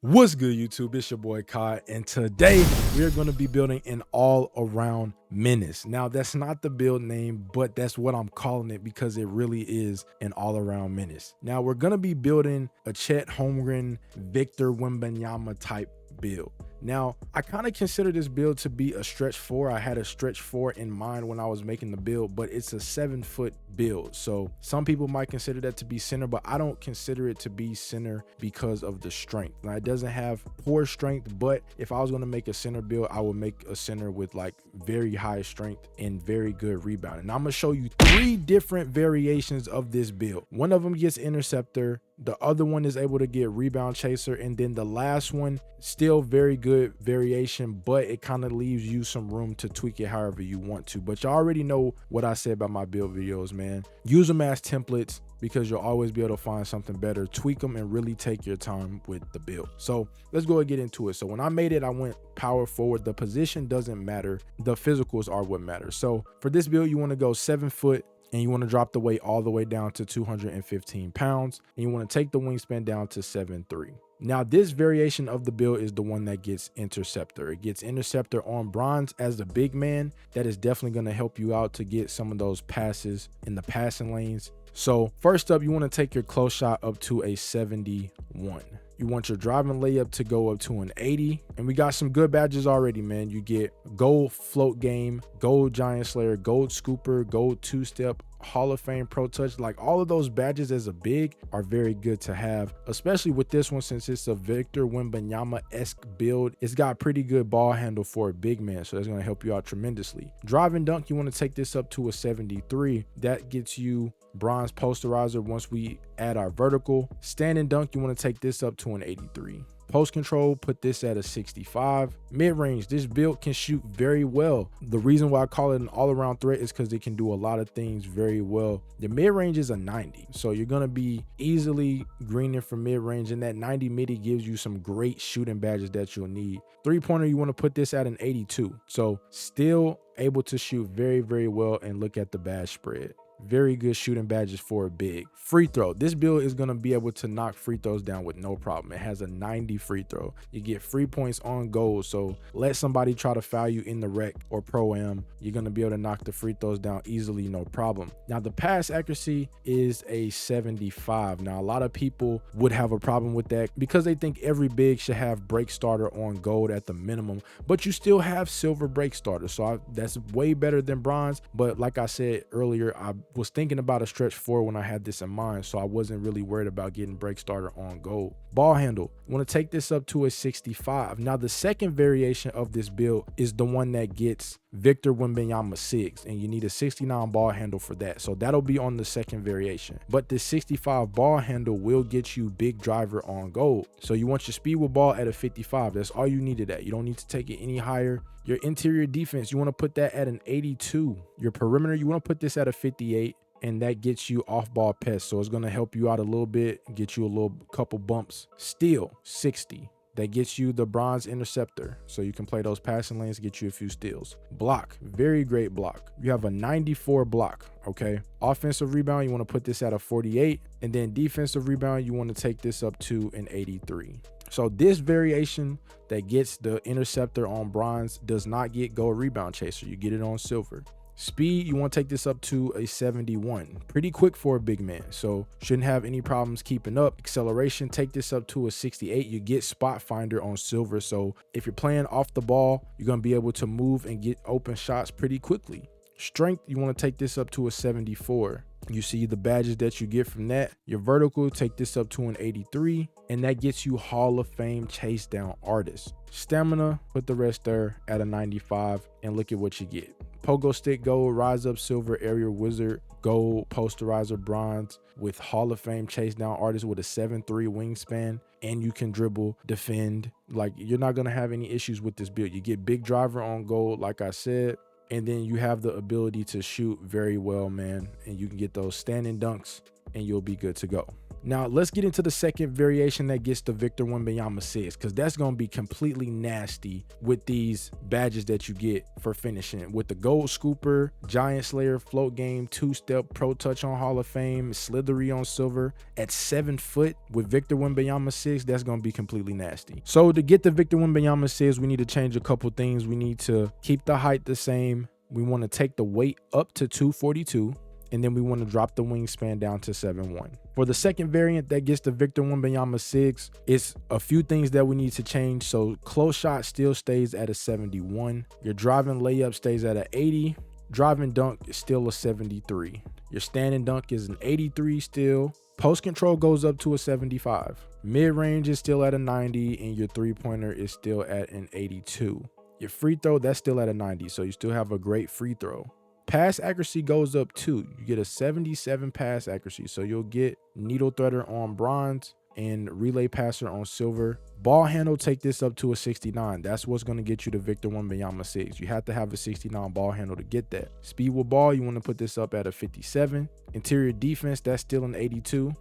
What's good, YouTube? It's your boy Kai, and today we're going to be building an all-around menace. Now, that's not the build name, but that's what I'm calling it because it really is an all-around menace. Now, we're going to be building a Chet Holmgren, Victor Wembanyama type build. Now, I kind of consider this build to be a stretch 4. I had a stretch 4 in mind when I was making the build, but it's a 7-foot build. So some people might consider that to be center, but I don't consider it to be center because of the strength. Now, it doesn't have poor strength, but if I was going to make a center build, I would make a center with like very high strength and very good rebounding. Now, I'm going to show you 3 different variations of this build. One of them gets interceptor, the other one is able to get rebound chaser, and then the last one still very good variation, but it kind of leaves you some room to tweak it however you want to. But you already know what I said about my build videos, man. Use them as templates because you'll always be able to find something better. Tweak them and really take your time with the build. So let's go and get into it. So when I made it, I went power forward. The position doesn't matter, the physicals are what matters. So for this build, you want to go 7 foot, and you want to drop the weight all the way down to 215 pounds, and you want to take the wingspan down to 7'3". Now, this variation of the build is the one that gets interceptor. It gets interceptor on bronze as the big man. That is definitely going to help you out to get some of those passes in the passing lanes. So first up, you want to take your close shot up to a 71. You want your driving layup to go up to an 80. And we got some good badges already, man. You get gold float game, gold giant slayer, gold scooper, gold two-step, Hall of Fame pro touch. Like, all of those badges as a big are very good to have, especially with this one since it's a Victor Wembanyama-esque build. It's got pretty good ball handle for a big man, so that's going to help you out tremendously. Drive and dunk, you want to take this up to a 73. That gets you bronze posterizer once we add our vertical. Stand and dunk, you want to take this up to an 83. Post control, put this at a 65. Mid-range, this build can shoot very well. The reason why I call it an all-around threat is because it can do a lot of things very well. The mid-range is a 90, so you're going to be easily greening for mid-range, and that 90 midi gives you some great shooting badges that you'll need. Three-pointer, you want to put this at an 82, so still able to shoot very, very well. And look at the badge spread. Very good shooting badges for a big. Free throw, this build is going to be able to knock free throws down with no problem. It has a 90 free throw. You get free points on goal, so let somebody try to foul you in the rec or pro-am, you're going to be able to knock the free throws down easily, no problem. Now, the pass accuracy is a 75. Now, a lot of people would have a problem with that because they think every big should have break starter on gold at the minimum, but you still have silver break starter, so that's way better than bronze. But like I said earlier, I was thinking about a stretch 4 when I had this in mind, so I wasn't really worried about getting break starter on gold. Ball handle, you want to take this up to a 65. Now, the second variation of this build is the one that gets Victor Wembanyama 6, and you need a 69 ball handle for that, so that'll be on the second variation. But the 65 ball handle will get you big driver on gold, so you want your speed with ball at a 55. That's all you needed. That you don't need to take it any higher. Your interior defense, you want to put that at an 82. Your perimeter, you want to put this at a 58, and that gets you off ball pest, so it's going to help you out a little bit, get you a little couple bumps. Steal, 60. That gets you the bronze interceptor, so you can play those passing lanes, get you a few steals. Block, very great block. You have a 94 block, okay? Offensive rebound, you want to put this at a 48, and then defensive rebound, you want to take this up to an 83. So this variation that gets the interceptor on bronze does not get gold rebound chaser. You get it on silver. Speed, you want to take this up to a 71. Pretty quick for a big man, so shouldn't have any problems keeping up. Acceleration, take this up to a 68. You get spot finder on silver, so if you're playing off the ball, you're going to be able to move and get open shots pretty quickly. Strength, you want to take this up to a 74. You see the badges that you get from that. Your vertical, take this up to an 83, and that gets you Hall of Fame chase down artist. Stamina, put the rest there at a 95, and look at what you get. Pogo stick gold, rise up silver, area wizard gold, posterizer bronze with Hall of Fame chase down artist with a 7'3" wingspan, and you can dribble, defend. Like, you're not gonna have any issues with this build. You get big driver on gold, like I said, and then you have the ability to shoot very well, man, and you can get those standing dunks and you'll be good to go. Now let's get into the second variation that gets the Victor Wembanyama 6, because that's going to be completely nasty with these badges that you get for finishing with the gold scooper, giant slayer, float game, two-step, pro touch on Hall of Fame, slithery on silver at 7 foot with Victor Wembanyama 6. That's going to be completely nasty. So to get the Victor Wembanyama 6, we need to change a couple things. We need to keep the height the same. We want to take the weight up to 242. And then we want to drop the wingspan down to 7'1". For the second variant that gets the Victor Wembanyama 6, it's a few things that we need to change. So close shot still stays at a 71. Your driving layup stays at an 80. Driving dunk is still a 73. Your standing dunk is an 83 still. Post control goes up to a 75. Mid-range is still at a 90, and your three-pointer is still at an 82. Your free throw, that's still at a 90, so you still have a great free throw. Pass accuracy goes up too. You get a 77 pass accuracy. So you'll get needle threader on bronze and relay passer on silver. Ball handle, take this up to a 69. That's what's going to get you the Victor Wembanyama 6. You have to have a 69 ball handle to get that. Speed with ball, you want to put this up at a 57. Interior defense, that's still an 82.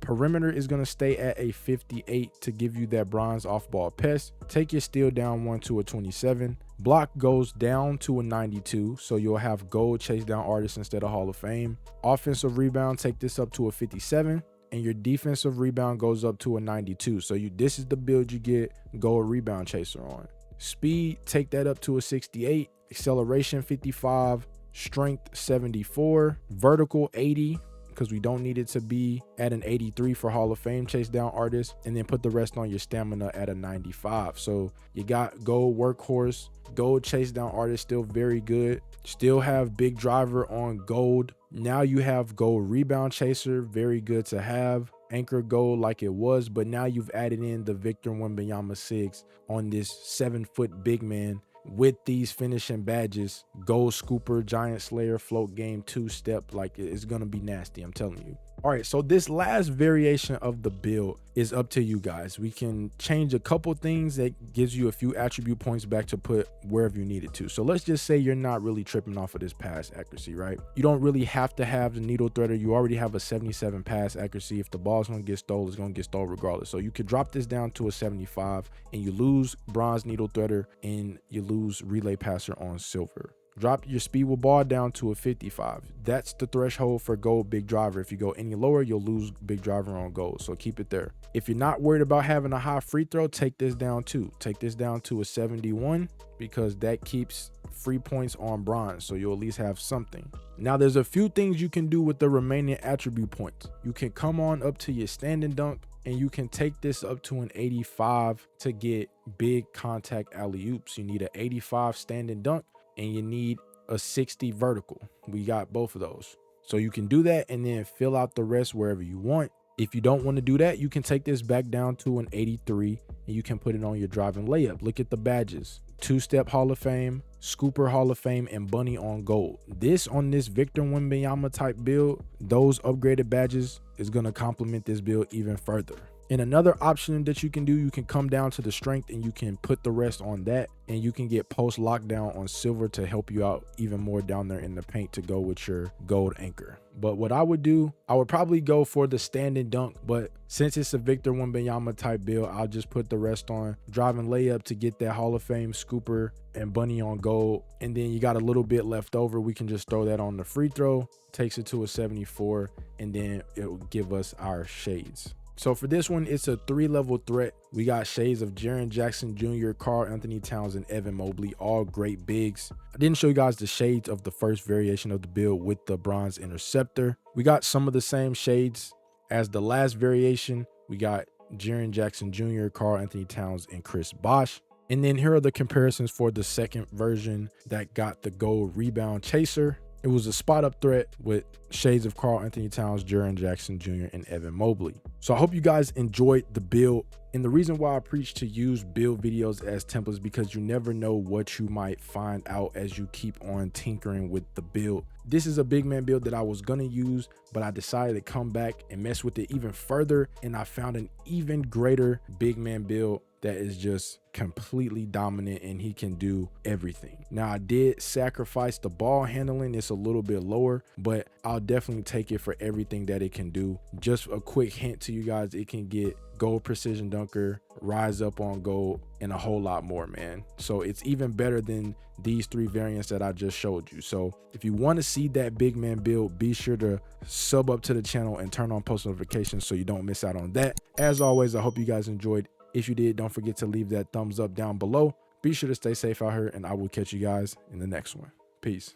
Perimeter is going to stay at a 58 to give you that bronze off ball pest. Take your steal down 1 to a 27. Block goes down to a 92, so you'll have gold chase down artists instead of Hall of Fame. Offensive rebound, take this up to a 57, and your defensive rebound goes up to a 92. So this is the build you get gold rebound chaser on. Speed, take that up to a 68. Acceleration 55. Strength 74. Vertical 80. Because we don't need it to be at an 83 for Hall of Fame chase down artists, and then put the rest on your stamina at a 95. So you got gold workhorse, gold chase down artist, still very good. Still have big driver on gold. Now you have gold rebound chaser, very good to have. Anchor gold like it was, but now you've added in the Victor Wembanyama 6 on this 7-foot big man with these finishing badges. Gold scooper, giant slayer, float game, two-step. Like, it's gonna be nasty, I'm telling you. All right, so this last variation of the build is up to you guys. We can change a couple things that gives you a few attribute points back to put wherever you need it to. So let's just say you're not really tripping off of this pass accuracy, right? You don't really have to have the needle threader. You already have a 77 pass accuracy. If the ball's gonna get stole, it's gonna get stole regardless. So you could drop this down to a 75, and you lose bronze needle threader and you lose relay passer on silver. Drop your speed with ball down to a 55. That's the threshold for gold big driver. If you go any lower, you'll lose big driver on gold. So keep it there. If you're not worried about having a high free throw, take this down too. Take this down to a 71, because that keeps free points on bronze. So you'll at least have something. Now there's a few things you can do with the remaining attribute points. You can come on up to your standing dunk, and you can take this up to an 85 to get big contact alley-oops. You need an 85 standing dunk, and you need a 60 vertical. We got both of those. So you can do that and then fill out the rest wherever you want. If you don't want to do that, you can take this back down to an 83, and you can put it on your driving layup. Look at the badges. Two-step Hall of Fame, Scooper Hall of Fame, and Bunny on gold. This on this Victor Wembanyama type build, those upgraded badges is going to complement this build even further. And another option that you can do, you can come down to the strength and you can put the rest on that, and you can get post lockdown on silver to help you out even more down there in the paint to go with your gold anchor. But what I would do, I would probably go for the standing dunk, but since it's a Victor Wembanyama type build, I'll just put the rest on driving layup to get that Hall of Fame Scooper and Bunny on gold. And then you got a little bit left over, we can just throw that on the free throw, takes it to a 74, and then it will give us our shades. So for this one, it's a 3-level threat. We got shades of Jaren Jackson Jr., Karl Anthony Towns, and Evan Mobley, all great bigs. I didn't show you guys the shades of the first variation of the build with the bronze interceptor. We got some of the same shades as the last variation. We got Jaren Jackson Jr., Karl Anthony Towns, and Chris Bosh. And then here are the comparisons for the second version that got the gold rebound chaser. It was a spot up threat with shades of Karl Anthony Towns, Jaren Jackson Jr., and Evan Mobley. So I hope you guys enjoyed the build. And the reason why I preach to use build videos as templates, because you never know what you might find out as you keep on tinkering with the build. This is a big man build that I was gonna use, but I decided to come back and mess with it even further, and I found an even greater big man build that is just completely dominant, and he can do everything. Now I did sacrifice the ball handling, it's a little bit lower, but I'll I'll definitely take it for everything that it can do. Just a quick hint to you guys, it can get gold precision dunker, rise up on gold, and a whole lot more, man. So it's even better than these 3 variants that I just showed you. So if you want to see that big man build, be sure to sub up to the channel and turn on post notifications so you don't miss out on that. As always, I hope you guys enjoyed. If you did, don't forget to leave that thumbs up down below. Be sure to stay safe out here, and I will catch you guys in the next one. Peace.